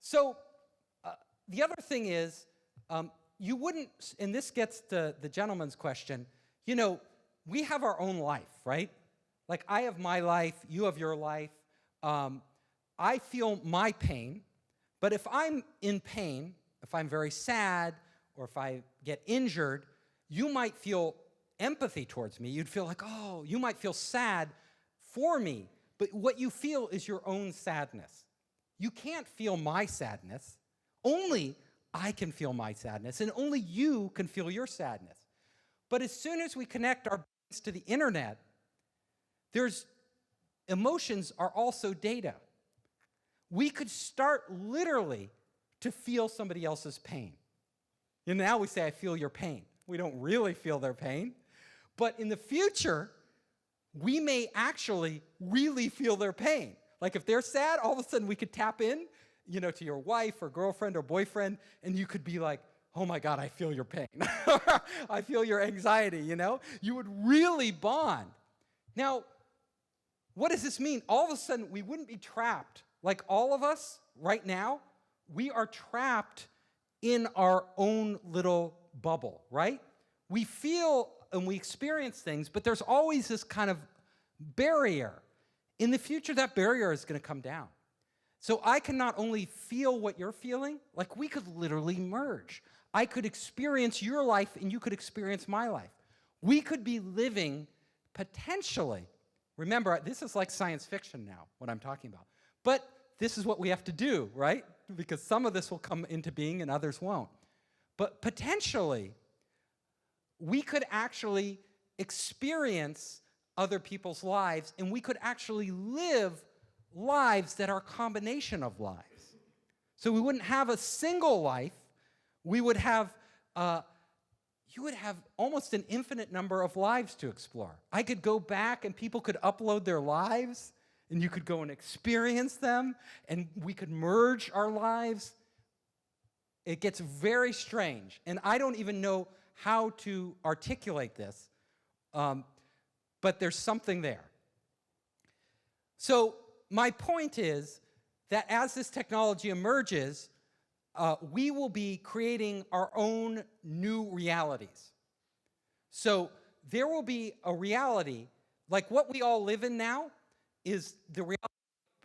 So the other thing is, you wouldn't, and this gets to the gentleman's question, you know, we have our own life, right? Like I have my life, you have your life. I feel my pain, but if I'm in pain, if I'm very sad, or if I get injured, you might feel empathy towards me. You'd feel like, oh, you might feel sad for me, but what you feel is your own sadness. You can't feel my sadness. Only I can feel my sadness, and only you can feel your sadness. But as soon as we connect our brains to the internet, emotions are also data. We could start literally to feel somebody else's pain. And now we say, I feel your pain. We don't really feel their pain. But in the future, we may actually really feel their pain. Like if they're sad, all of a sudden we could tap in, you know, to your wife or girlfriend or boyfriend, and you could be like, oh my God, I feel your pain. I feel your anxiety, you know? You would really bond. Now, what does this mean? All of a sudden, we wouldn't be trapped. Like all of us right now, we are trapped in our own little bubble, right? We feel and we experience things, but there's always this kind of barrier. In the future, that barrier is going to come down. So I can not only feel what you're feeling, like we could literally merge. I could experience your life and you could experience my life. We could be living potentially, remember, this is like science fiction now, what I'm talking about. But this is what we have to do, right? Because some of this will come into being and others won't. But potentially, we could actually experience other people's lives, and we could actually live lives that are a combination of lives. So we wouldn't have a single life. We would have, you would have almost an infinite number of lives to explore. I could go back and people could upload their lives, and you could go and experience them, and we could merge our lives. It gets very strange, and I don't even know how to articulate this, but there's something there. So my point is that as this technology emerges, we will be creating our own new realities. So there will be a reality, like what we all live in now is the reality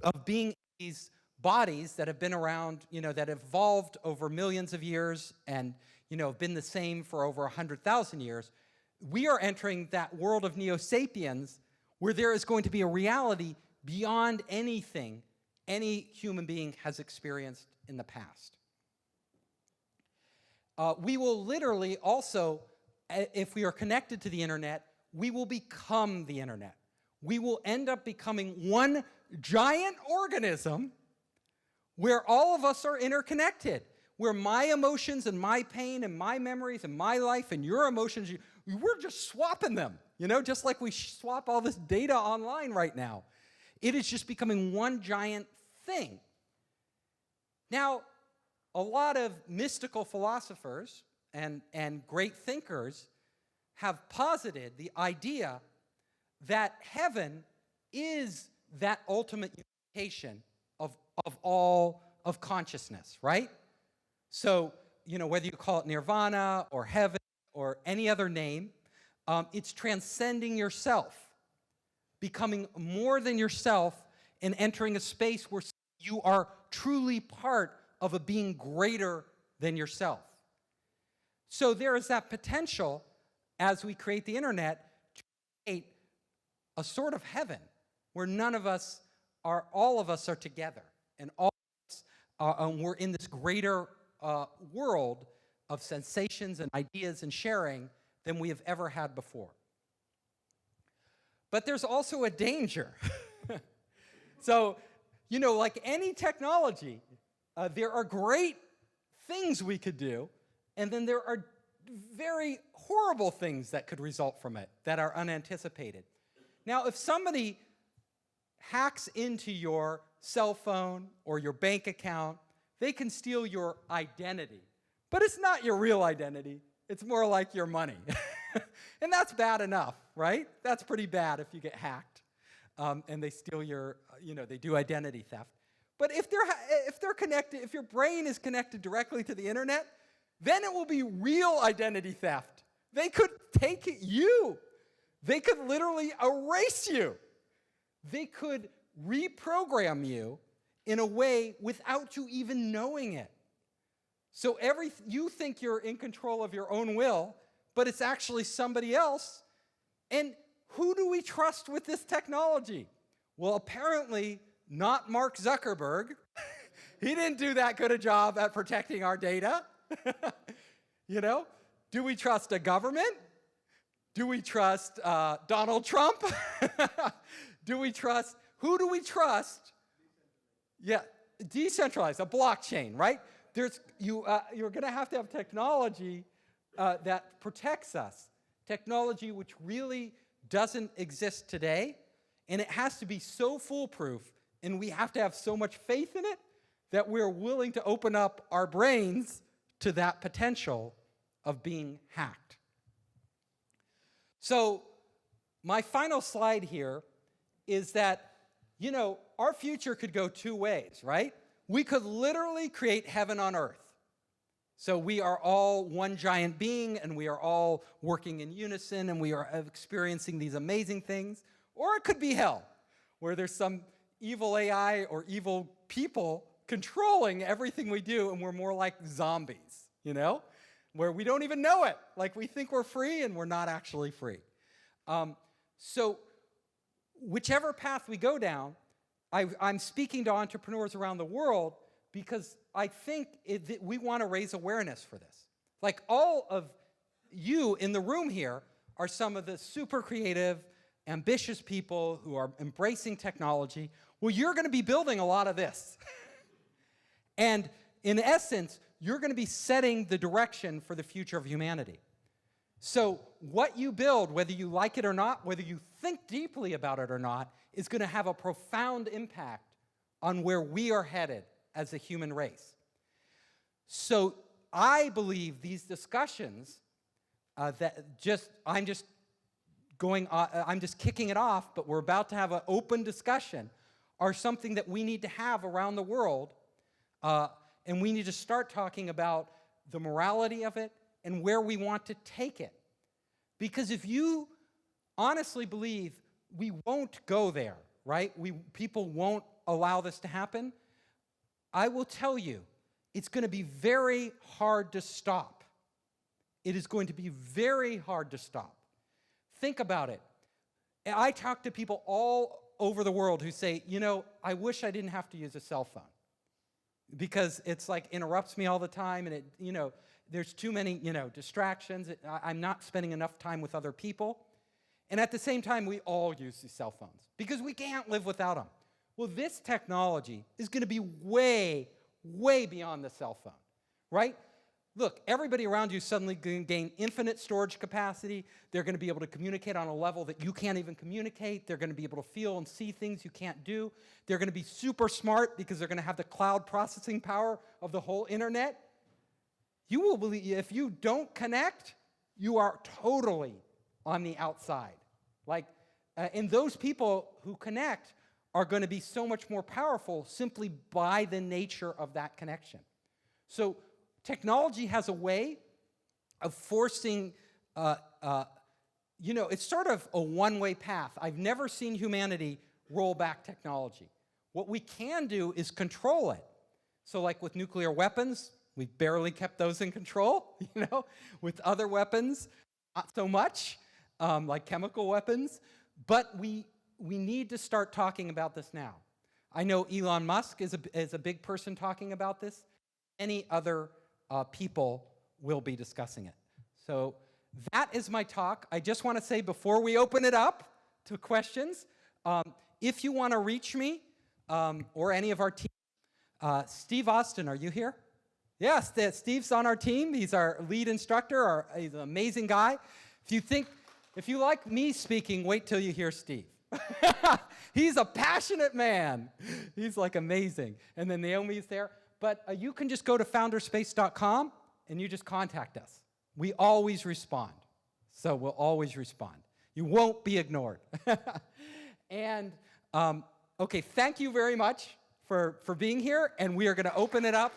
of being these bodies that have been around, you know, that evolved over millions of years and, you know, have been the same for over 100,000 years. We are entering that world of Neosapiens where there is going to be a reality beyond anything any human being has experienced in the past. We will literally also, if we are connected to the internet, we will become the internet. We will end up becoming one giant organism where all of us are interconnected, where my emotions and my pain and my memories and my life and your emotions, we're just swapping them, you know, just like we swap all this data online right now. It is just becoming one giant thing. Now, a lot of mystical philosophers and great thinkers have posited the idea that heaven is that ultimate unification of all of consciousness, right? So, you know, whether you call it nirvana or heaven or any other name, it's transcending yourself, becoming more than yourself and entering a space where you are truly part of a being greater than yourself. So there is that potential as we create the internet to create a sort of heaven where all of us are together and all of us we're in this greater world of sensations and ideas and sharing than we have ever had before. But there's also a danger. So, you know, like any technology, there are great things we could do, and then there are very horrible things that could result from it that are unanticipated. Now, if somebody hacks into your cell phone or your bank account, they can steal your identity. But it's not your real identity. It's more like your money. And that's bad enough, right? That's pretty bad if you get hacked and they steal your, you know, they do identity theft. But if they're connected, if your brain is connected directly to the internet, then it will be real identity theft. They could take you. They could literally erase you. They could reprogram you in a way without you even knowing it. So you think you're in control of your own will, but it's actually somebody else. And who do we trust with this technology? Well, apparently not Mark Zuckerberg. He didn't do that good a job at protecting our data. You know? Do we trust a government? Do we trust Donald Trump? Who do we trust? Yeah, decentralized, a blockchain, right? You're going to have technology that protects us, technology which really doesn't exist today, and it has to be so foolproof, and we have to have so much faith in it that we're willing to open up our brains to that potential of being hacked. So my final slide here is that, you know, our future could go two ways, right? We could literally create heaven on earth. So we are all one giant being, and we are all working in unison, and we are experiencing these amazing things. Or it could be hell, where there's some evil AI or evil people controlling everything we do, and we're more like zombies, you know? Where we don't even know it. Like, we think we're free, and we're not actually free. So whichever path we go down, I'm speaking to entrepreneurs around the world because I think we want to raise awareness for this. Like, all of you in the room here are some of the super creative, ambitious people who are embracing technology. Well, you're going to be building a lot of this. And in essence, you're going to be setting the direction for the future of humanity. So what you build, whether you like it or not, whether you think deeply about it or not, is going to have a profound impact on where we are headed as a human race. So I believe these discussions I'm just kicking it off, but we're about to have an open discussion, are something that we need to have around the world, and we need to start talking about the morality of it and where we want to take it. Because if you honestly believe we won't go there, right? People won't allow this to happen, I will tell you, it's going to be very hard to stop. It is going to be very hard to stop. Think about it. I talk to people all over the world who say, you know, I wish I didn't have to use a cell phone because it's like interrupts me all the time, and there's too many, distractions. I'm not spending enough time with other people. And at the same time, we all use these cell phones because we can't live without them. Well, this technology is going to be way, way beyond the cell phone, right? Look, everybody around you suddenly going to gain infinite storage capacity. They're going to be able to communicate on a level that you can't even communicate. They're going to be able to feel and see things you can't do. They're going to be super smart because they're going to have the cloud processing power of the whole internet. You will believe, if you don't connect, you are totally on the outside. And those people who connect are going to be so much more powerful simply by the nature of that connection. So technology has a way of forcing, it's sort of a one-way path. I've never seen humanity roll back technology. What we can do is control it. So like with nuclear weapons, we've barely kept those in control, With other weapons, not so much, like chemical weapons. But we need to start talking about this now. I know Elon Musk is a big person talking about this. Any other people will be discussing it. So that is my talk. I just want to say before we open it up to questions, if you want to reach me or any of our team, Steve Austin, are you here? Yes, Steve's on our team. He's our lead instructor. He's an amazing guy. If you like me speaking, wait till you hear Steve. He's a passionate man. He's like amazing. And then Naomi's there. But you can just go to FOUNDERS.VC and you just contact us. We always respond. So we'll always respond. You won't be ignored. And, okay, thank you very much for for being here, and we are going to open it up